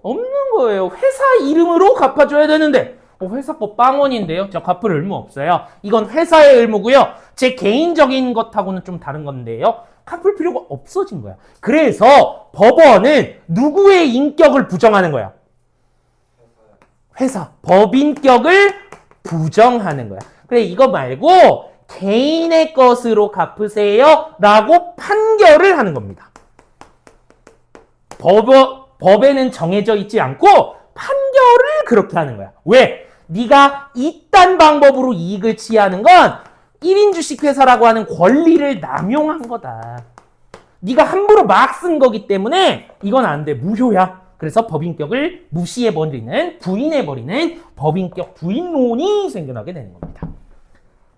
없는 거예요. 회사 이름으로 갚아줘야 되는데 회사 거 빵원인데요. 저 갚을 의무 없어요. 이건 회사의 의무고요. 제 개인적인 것하고는 좀 다른 건데요. 갚을 필요가 없어진 거야. 그래서 법원은 누구의 인격을 부정하는 거야? 회사. 법인격을 부정하는 거야. 그래, 이거 말고 개인의 것으로 갚으세요 라고 판결을 하는 겁니다. 법에는 정해져 있지 않고 판결을 그렇게 하는 거야. 왜? 네가 이딴 방법으로 이익을 취하는 건 1인 주식회사라고 하는 권리를 남용한 거다. 네가 함부로 막 쓴 거기 때문에 이건 안 돼. 무효야. 그래서 법인격을 무시해버리는, 부인해버리는 법인격 부인론이 생겨나게 되는 겁니다.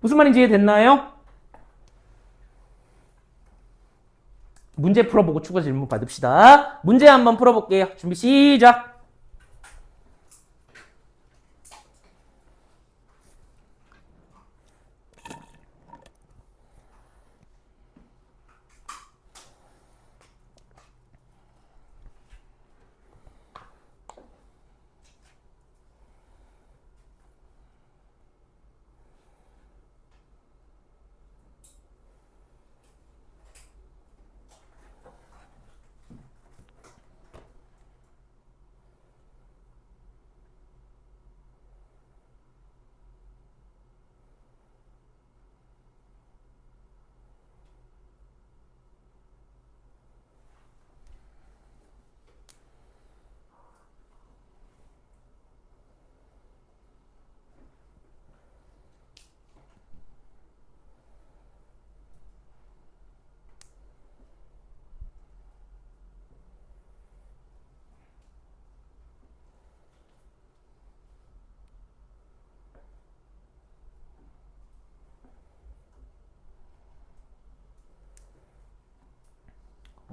무슨 말인지 이해됐나요? 문제 풀어보고 추가 질문 받읍시다. 문제 한번 풀어볼게요. 준비 시작.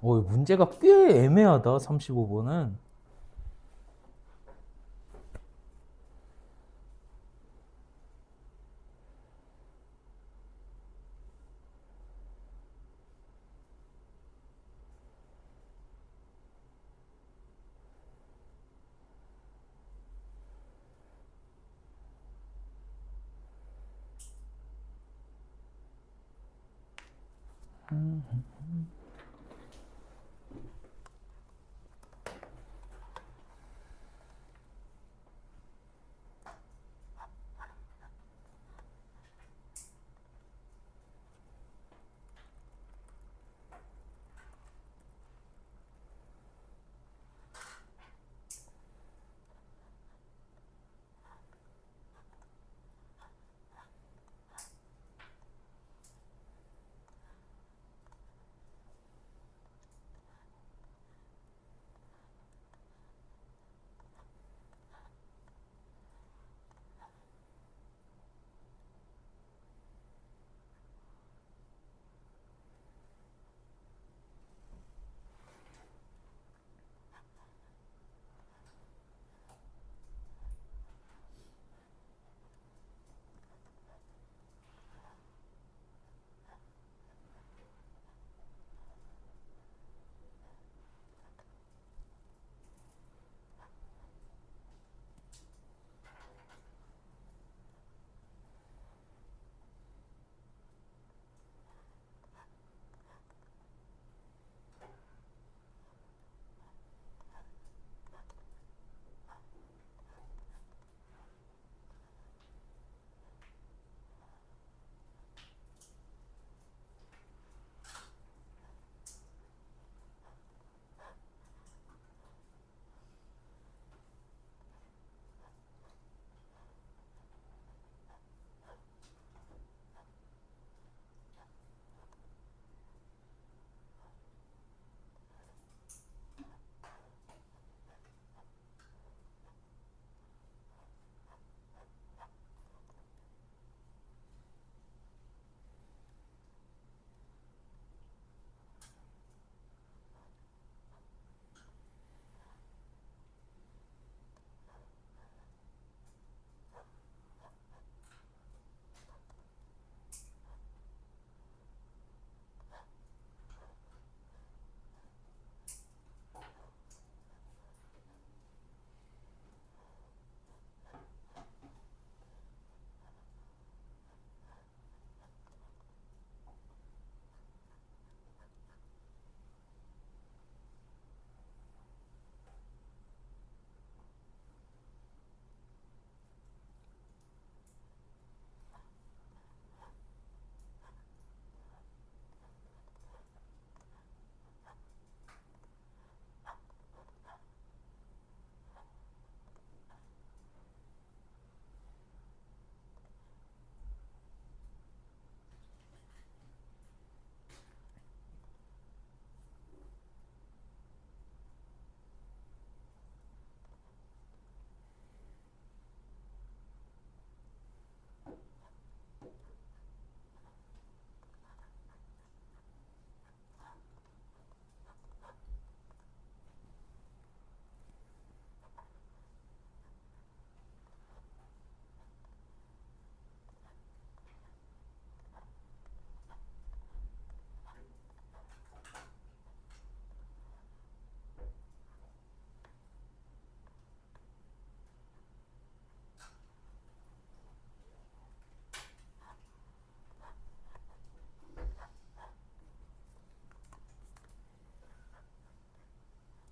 문제가 꽤 애매하다. 35번은.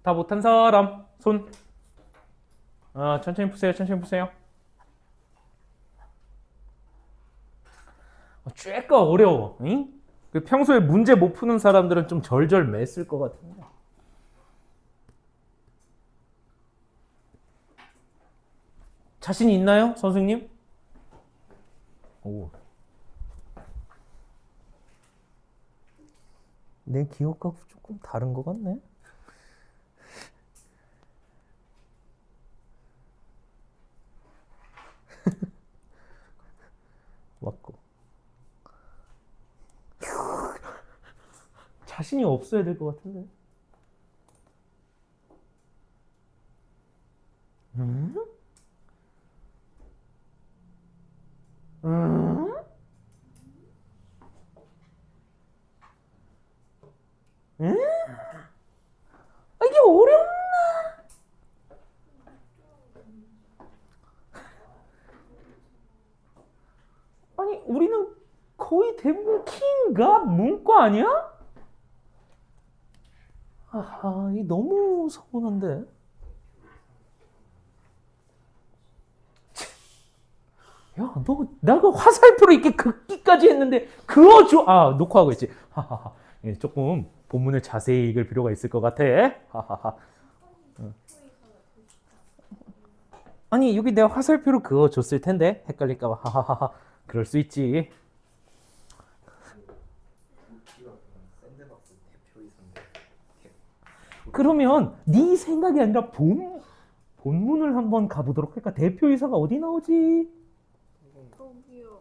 다 못한 사람 손. 천천히 푸세요. 천천히 푸세요. 쬐까 어려워. 응? 평소에 문제 못 푸는 사람들은 좀 절절 맸을 것 같은데. 자신 있나요, 선생님? 오. 내 기억하고 조금 다른 것 같네. 맞고. 자신이 없어야 될 것 같은데. 음? 음? 음? 이게 어렵나? 아니, 우리는 거의 대부분 킹과 문과 아니야? 아하, 이 너무 서운한데. 야, 너 내가 화살표로 이렇게 긋기까지 했는데 그거 녹화하고 있지. 하하하. 예, 조금 본문을 자세히 읽을 필요가 있을 것 같아. 하하하. 아니, 여기 내가 화살표로 그거 줬을 텐데 헷갈릴까 봐. 하하하. 그럴 수 있지. 그러면 네 생각이 아니라 본문을 한번 가보도록 할까? 대표이사가 어디 나오지? 저기요.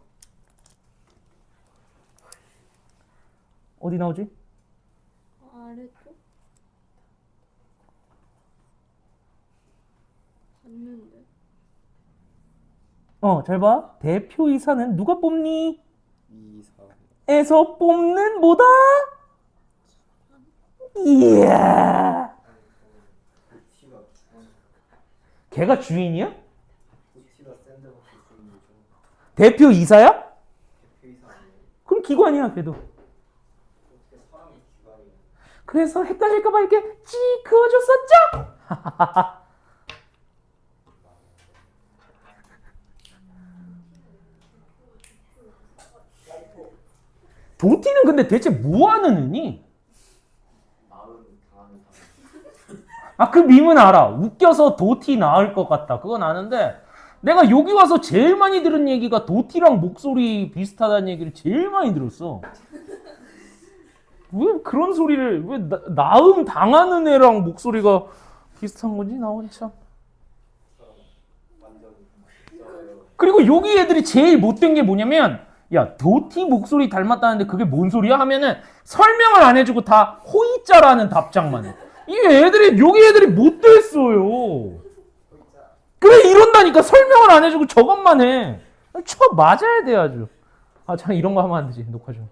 어디 나오지? 아래쪽? 봤는데. 잘 봐. 대표이사는 누가 뽑니? 이사. 에서 뽑는 뭐다? 이야. 걔가 주인이야? 도티가 샌드박스 주인이죠. 대표이사야? 대표이사 아니에요? 그럼 기관이야, 걔도. 어떻게 사람이 기관이에요? 그래서 헷갈릴까봐 이렇게 그어줬었죠? 도티는 근데 대체 뭐 하는 애니? 마음 당하는 사람. 그 밈은 알아. 웃겨서 도티 나을 것 같다. 그건 아는데 내가 여기 와서 제일 많이 들은 얘기가 도티랑 목소리 비슷하다는 얘기를 제일 많이 들었어. 왜 그런 소리를 왜 나음 당하는 애랑 목소리가 비슷한 건지 나 참. 완전 진짜예요. 그리고 여기 애들이 제일 못된 게 뭐냐면 야 도티 목소리 닮았다는데 그게 뭔 소리야? 하면은 설명을 안 해주고 다 호이자라는 답장만 해. 이게 여기 애들이 못됐어요. 그래 이런다니까 설명을 안 해주고 저것만 해. 쳐 맞아야 돼 아주. 참 이런 거 하면 안 되지 녹화 중.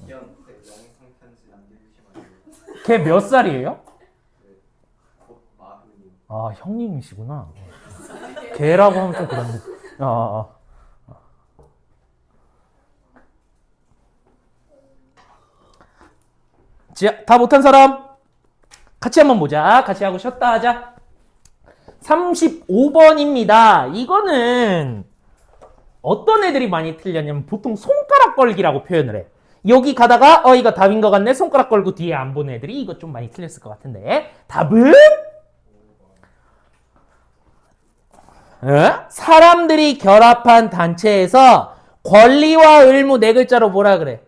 기현한테 영상 편지 남겨주시면 안 돼요? 걔 몇 살이에요? 곧 마흔이. 형님이시구나. 걔라고 하면 좀 그런데. 자, 다 못한 사람 같이 한번 보자. 같이 하고 쉬었다 하자. 35번입니다. 이거는 어떤 애들이 많이 틀렸냐면 보통 손가락 걸기라고 표현을 해. 여기 가다가 이거 답인 것 같네. 손가락 걸고 뒤에 안 보는 애들이 이거 좀 많이 틀렸을 것 같은데 답은 사람들이 결합한 단체에서 권리와 의무 네 글자로 뭐라 그래?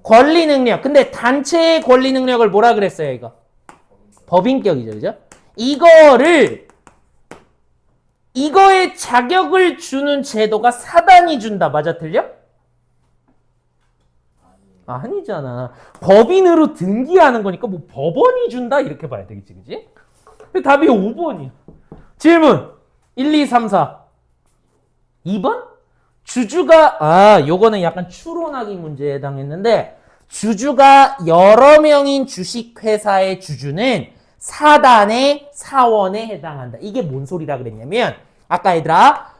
권리 능력. 근데 단체의 권리 능력을 뭐라 그랬어요, 이거? 법인격이죠, 그죠? 이거에 자격을 주는 제도가 사단이 준다. 맞아, 틀려? 아니잖아. 법인으로 등기하는 거니까 뭐 법원이 준다? 이렇게 봐야 되겠지, 그지? 답이 5번이야. 질문. 1, 2, 3, 4. 2번? 주주가, 요거는 약간 추론하기 문제에 해당했는데, 주주가 여러 명인 주식회사의 주주는 사단의 사원에 해당한다. 이게 뭔 소리라 그랬냐면, 아까 얘들아,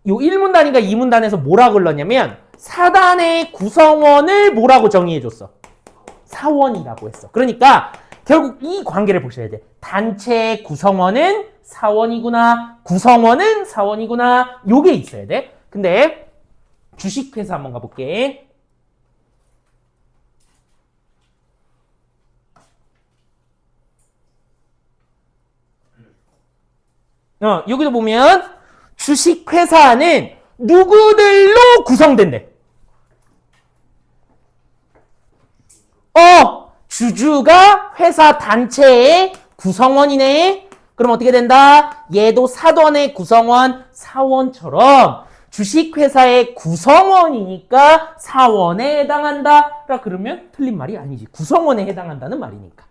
요 1문단인가 2문단에서 뭐라고 흘렀냐면, 사단의 구성원을 뭐라고 정의해줬어? 사원이라고 했어. 그러니까 결국 이 관계를 보셔야 돼. 단체의 구성원은 사원이구나. 구성원은 사원이구나. 요게 있어야 돼. 근데 주식회사 한번 가볼게. 여기도 보면 주식회사는 누구들로 구성된대? 주주가 회사 단체의 구성원이네. 그럼 어떻게 된다? 얘도 사돈의 구성원, 사원처럼 주식회사의 구성원이니까 사원에 해당한다. 라 그러면 틀린 말이 아니지. 구성원에 해당한다는 말이니까.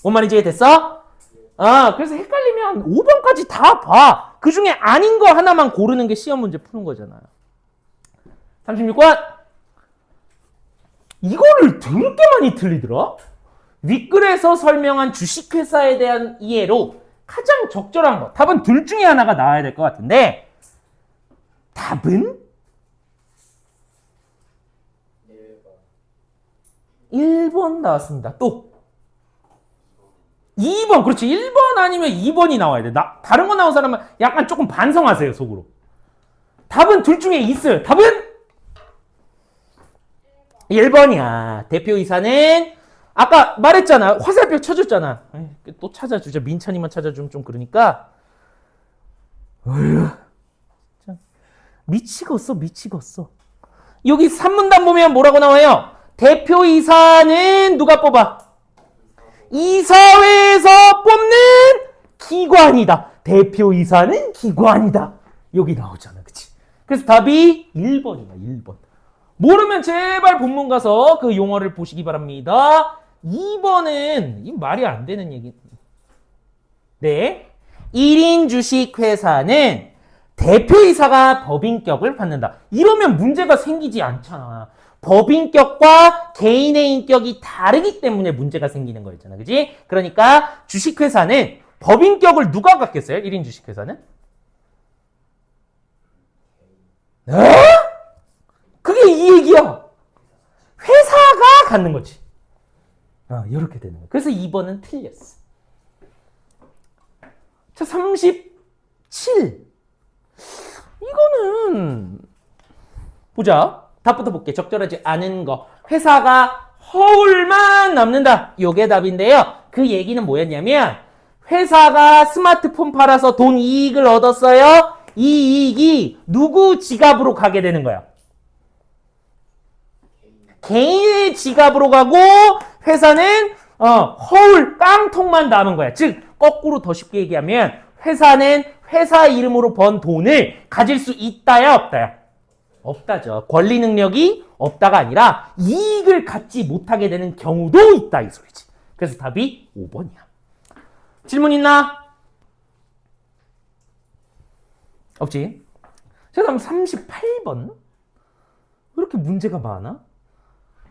뭔 말인지 이해됐어? 그래서 헷갈리면 5번까지 다 봐. 그 중에 아닌 거 하나만 고르는 게 시험 문제 푸는 거잖아요. 36번. 이거를 되게 많이 틀리더라? 윗글에서 설명한 주식회사에 대한 이해로 가장 적절한 거. 답은 둘 중에 하나가 나와야 될 것 같은데, 답은 1번 나왔습니다. 또 2번. 그렇지. 1번 아니면 2번이 나와야 돼. 다른 거 나온 사람은 약간 조금 반성하세요, 속으로. 답은 둘 중에 있어요. 답은 1번이야. 대표이사는 아까 말했잖아. 화살표 쳐줬잖아. 또 찾아주자. 민찬이만 찾아주면 좀 그러니까. 어휴. 미치겠어. 미치겠어. 여기 산문단 보면 뭐라고 나와요? 대표이사는 누가 뽑아? 이사회에서 뽑는 기관이다. 대표이사는 기관이다. 여기 나오잖아. 그치? 그래서 답이 1번이야. 1번. 모르면 제발 본문 가서 그 용어를 보시기 바랍니다. 2번은 이 말이 안 되는 얘기. 네. 1인 주식회사는 대표이사가 법인격을 받는다. 이러면 문제가 생기지 않잖아. 법인격과 개인의 인격이 다르기 때문에 문제가 생기는 거였잖아. 그지? 그러니까 주식회사는 법인격을 누가 갖겠어요? 1인 주식회사는? 그게 이 얘기야. 회사가 갖는 거지. 이렇게 되는 거야. 그래서 2번은 틀렸어. 자, 37. 이거는 보자. 답부터 볼게. 적절하지 않은 거. 회사가 허울만 남는다. 요게 답인데요. 그 얘기는 뭐였냐면 회사가 스마트폰 팔아서 돈 이익을 얻었어요. 이 이익이 누구 지갑으로 가게 되는 거야? 개인의 지갑으로 가고 회사는 허울 깡통만 남은 거야. 즉 거꾸로 더 쉽게 얘기하면 회사는 회사 이름으로 번 돈을 가질 수 있다야 없다야? 없다죠. 권리 능력이 없다가 아니라 이익을 갖지 못하게 되는 경우도 있다 이 소리지. 그래서 답이 5번이야. 질문 있나? 없지? 자, 다음 38번. 왜 이렇게 문제가 많아?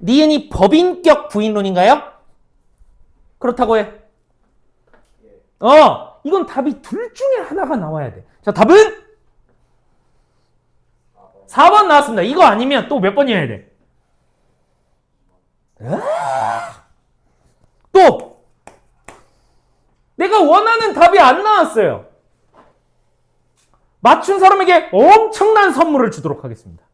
니은이 법인격 부인론인가요? 그렇다고 해. 이건 답이 둘 중에 하나가 나와야 돼. 자, 답은 4번 나왔습니다. 이거 아니면 또 몇 번이어야 돼? 또 내가 원하는 답이 안 나왔어요. 맞춘 사람에게 엄청난 선물을 주도록 하겠습니다.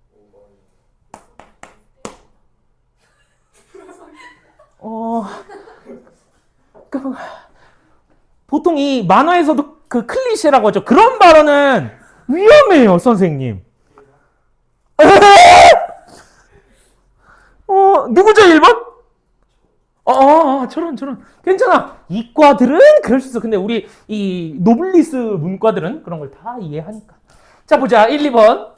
보통 이 만화에서도 그 클리셰라고 하죠. 그런 발언은 위험해요, 선생님. 누구죠, 1번? 저런. 괜찮아. 이과들은 그럴 수 있어. 근데 우리 이 노블리스 문과들은 그런 걸 다 이해하니까. 자, 보자. 1, 2번.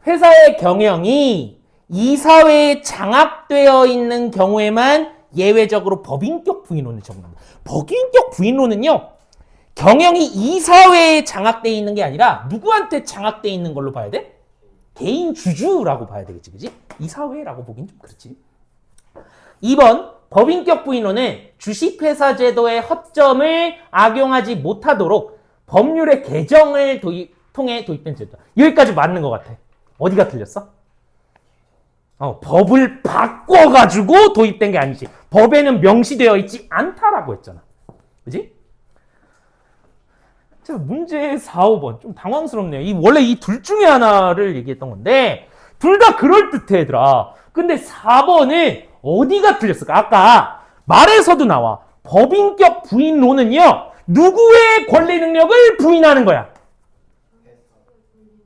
회사의 경영이 이사회에 장악되어 있는 경우에만 예외적으로 법인격 부인론을 적용합니다. 법인격 부인론은요, 경영이 이사회에 장악되어 있는 게 아니라 누구한테 장악되어 있는 걸로 봐야 돼? 개인 주주라고 봐야 되겠지, 그지? 이사회라고 보긴 좀 그렇지. 2번, 법인격 부인론은 주식회사 제도의 허점을 악용하지 못하도록 법률의 개정을 통해 도입된 제도다. 여기까지 맞는 것 같아. 어디가 틀렸어? 법을 바꿔가지고 도입된 게 아니지. 법에는 명시되어 있지 않다라고 했잖아. 그지? 자, 문제 4, 5번. 좀 당황스럽네요. 원래 이 둘 중에 하나를 얘기했던 건데, 둘 다 그럴듯해, 얘들아. 근데 4번은 어디가 틀렸을까? 아까 말에서도 나와. 법인격 부인론은요, 누구의 권리 능력을 부인하는 거야?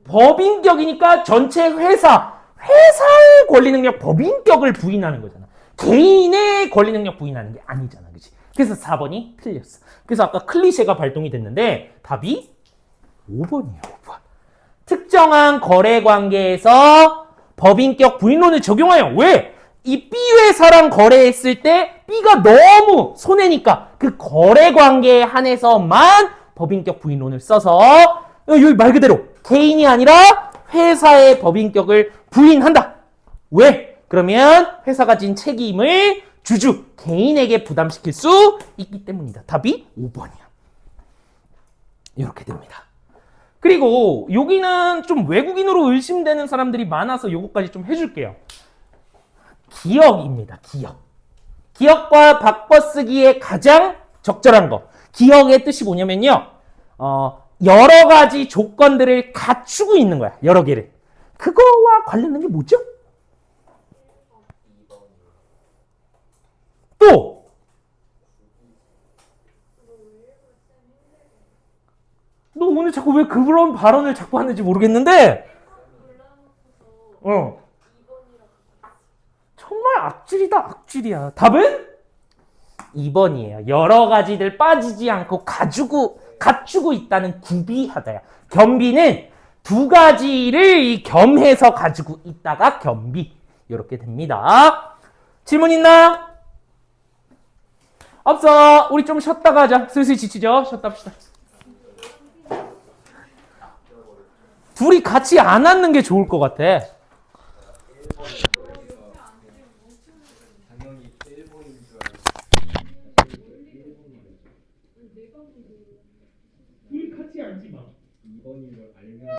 법인격이니까 전체 회사의 권리 능력, 법인격을 부인하는 거잖아. 개인의 권리 능력 부인하는 게 아니잖아. 그치? 그래서 4번이 틀렸어. 그래서 아까 클리셰가 발동이 됐는데 답이 5번이에요. 5번. 특정한 거래 관계에서 법인격 부인론을 적용하여 왜? 이 B 회사랑 거래했을 때 B가 너무 손해니까 그 거래 관계에 한해서만 법인격 부인론을 써서 여기 말 그대로 개인이 아니라 회사의 법인격을 부인한다. 왜? 그러면 회사가 진 책임을 주주, 개인에게 부담시킬 수 있기 때문이다. 답이 5번이야. 이렇게 됩니다. 그리고 여기는 좀 외국인으로 의심되는 사람들이 많아서 요거까지 좀 해줄게요. 기억입니다. 기억. 기억과 바꿔쓰기의 가장 적절한 거. 기억의 뜻이 뭐냐면요. 여러 가지 조건들을 갖추고 있는 거야. 여러 개를. 그거와 관련된 게 뭐죠? 또 너 오늘 자꾸 왜 그런 발언을 자꾸 하는지 모르겠는데 정말 악질이다. 악질이야. 답은 2번이에요. 여러 가지들 빠지지 않고 갖추고 있다는 구비하다야. 겸비는 두 가지를 겸해서 가지고 있다가 겸비. 이렇게 됩니다. 질문 있나? 없어. 우리 좀 쉬었다가 하자. 슬슬 지치죠? 쉬었다 합시다. 둘이 같이 안 앉는 게 좋을 것 같아.